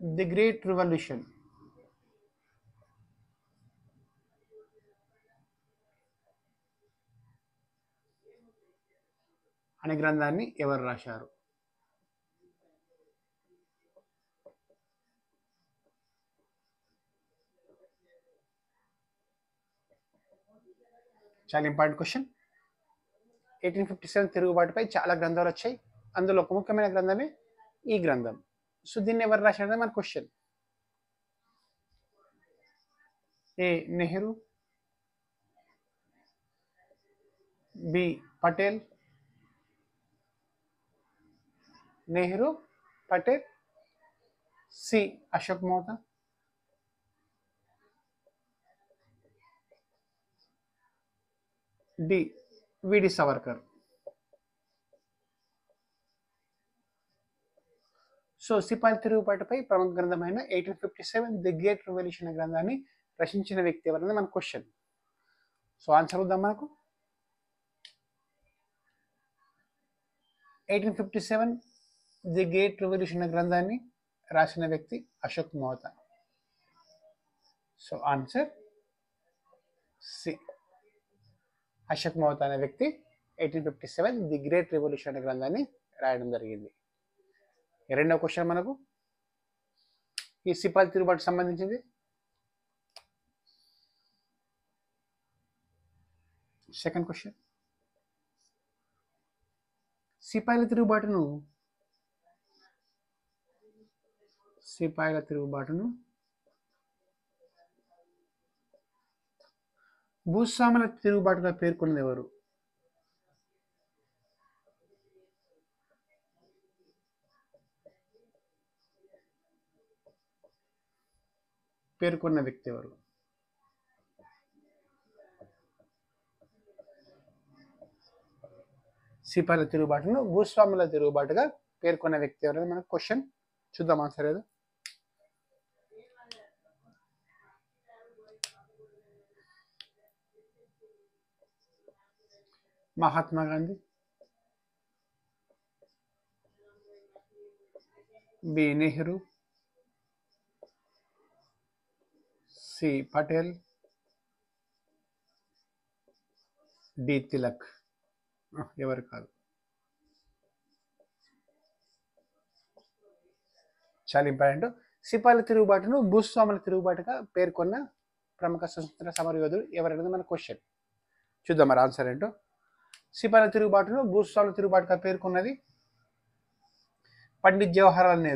The great revolution అనే గ్రంథాన్ని ఎవరు రాశారు? చాలా ఇంపార్టెంట్ క్వశ్చన్. 1857 తిరుగుబాటుపై చాలా గ్రంథాలు వచ్చాయి. అందులో ఒక ముఖ్యమైన గ్రంథమే ఈ గ్రంథం. సో దీన్ని ఎవరు రాశారనేది మన క్వశ్చన్. ఏ నెహ్రూ, బి పటేల్, నెహ్రూ, పటేల్, సి అశోక్ మోతా, డి విడి సావర్కర్. సో సిపాయి తిరుగుబాటుపై ప్రముఖ గ్రంథమైన 1857 ది గ్రేట్ రివల్యూషన్ గ్రంథాన్ని రచించిన వ్యక్తి ఎవరనేది మన క్వశ్చన్. సో ఆన్సర్ వద్దాం మనకు. 1857 ది గ్రేట్ రివల్యూషన్ గ్రంథాన్ని రాసిన వ్యక్తి Ashok Mota. So answer C. Ashok Mota అనే వ్యక్తి 1857 ది గ్రేట్ రివల్యూషన్ గ్రంథాన్ని రాయడం జరిగింది. రెండవ క్వశ్చన్ మనకు ఈ సిపాయి తిరుగుబాటుకు సంబంధించింది. సెకండ్ క్వశ్చన్, సిపాయిల తిరుగుబాటును భూస్వాముల తిరుగుబాటుగా పేర్కొన్నది ఎవరు? పేర్కొన్న వ్యక్తి ఎవరు? సిపాయిల తిరుగుబాటును భూస్వాముల తిరుగుబాటుగా పేర్కొన్న వ్యక్తి ఎవరు మనకు క్వశ్చన్. చూద్దాం ఆన్సర్ ఏదో. Mahatma Gandhi, B Nehru, C Patel, D Tilak. ఎవరు కాదు. చాలా ఇంపార్టెంట్. సిపాయిల తిరుగుబాటును భూస్వాముల తిరుగుబాటుగా పేర్కొన్న ప్రముఖ స్వతంత్ర సమరయోధుడు ఎవరనేది మన క్వశ్చన్. చూద్దాం మరి ఆన్సర్ ఏంటో. సిపాయిల తిరుగుబాటును భూస్వాముల తిరుగుబాటుగా పేర్కొన్నది పండిత్ జవహర్లాల్ నెహ్రూ.